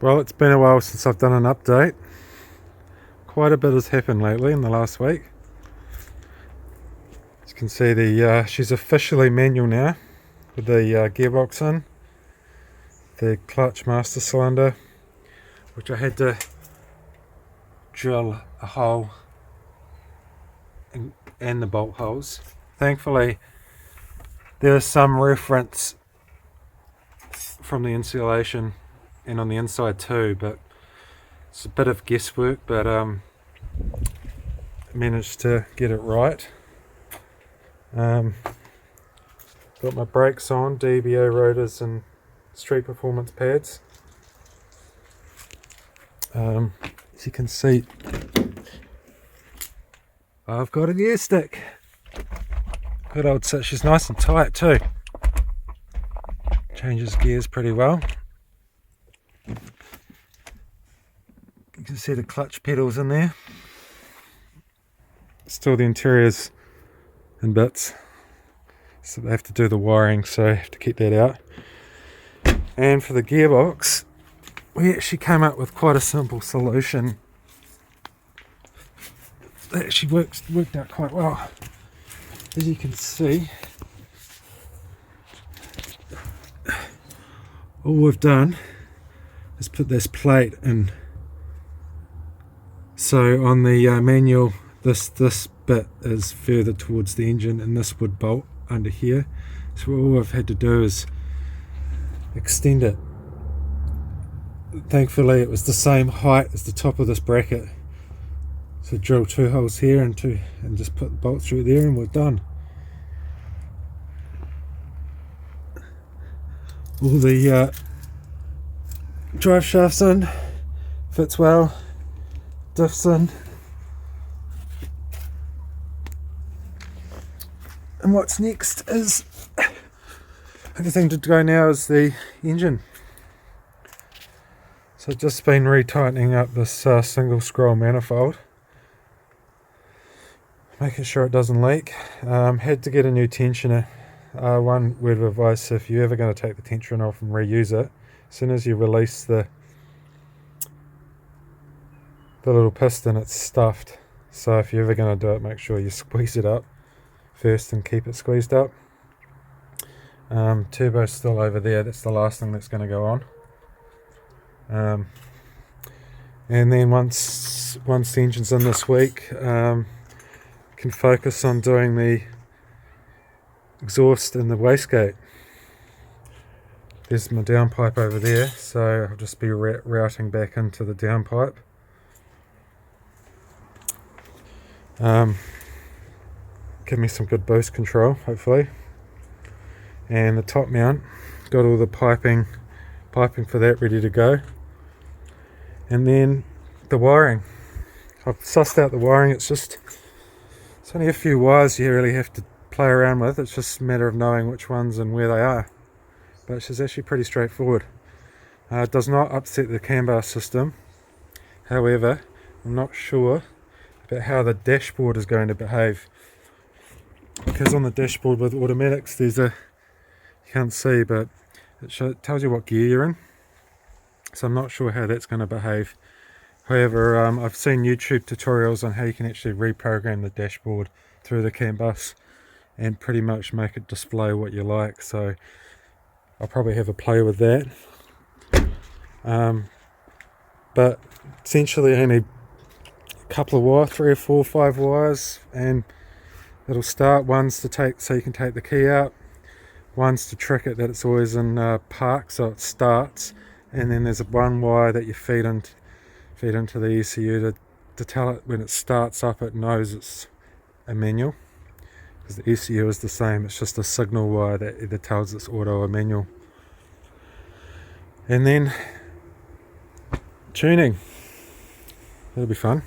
Well, it's been a while since I've done an update. Quite a bit has happened lately in the last week. As you can see, she's officially manual now with the gearbox in, the clutch master cylinder, which I had to drill a hole and the bolt holes. Thankfully, there was some reference from the insulation and on the inside too, but it's a bit of guesswork, but managed to get it right. Got my brakes on, DBO rotors and street performance pads. As you can see, I've got a gear stick. Good old sit, she's nice and tight too. Changes gears pretty well. You can see the clutch pedals in there. Still the interior's in bits, so they have to do the wiring, so I have to keep that out. And for the gearbox, we actually came up with quite a simple solution that actually worked out quite well. As you can see, all we've done is put this plate in. So on the manual, this bit is further towards the engine and this would bolt under here. So all I've had to do is extend it. Thankfully it was the same height as the top of this bracket. So drill 2 holes here and just put the bolt through there and we're done. All the drive shafts in, fits well, diffs in. And what's next is, the thing to go now is the engine. So I've just been retightening up this single scroll manifold, making sure it doesn't leak. Had to get a new tensioner. One word of advice: if you're ever going to take the tensioner off and reuse it, as soon as you release the little piston, it's stuffed. So if you're ever going to do it, make sure you squeeze it up first and keep it squeezed up. Turbo's still over there, that's the last thing that's going to go on. And then once the engine's in this week, can focus on doing the exhaust and the wastegate. There's my downpipe over there, so I'll just be routing back into the downpipe. Give me some good boost control, hopefully. And the top mount, got all the piping for that ready to go. And then the wiring, I've sussed out the wiring. It's only a few wires you really have to play around with. It's just a matter of knowing which ones and where they are, but it's actually pretty straightforward. It does not upset the CAN bus system. However, I'm not sure about how the dashboard is going to behave, because on the dashboard with automatics there's you can't see, but it tells you what gear you're in, so I'm not sure how that's going to behave. However, I've seen YouTube tutorials on how you can actually reprogram the dashboard through the CAN bus and pretty much make it display what you like, so I'll probably have a play with that. But essentially only a couple of wires, 3 or 4 or 5 wires, and it'll start. One's to take, so you can take the key out. One's to trick it that it's always in park, so it starts. And then there's one wire that you feed into the ECU to tell it when it starts up, it knows it's a manual. Because the ECU is the same, it's just a signal wire that either tells it's auto or manual. And then tuning, that'll be fun.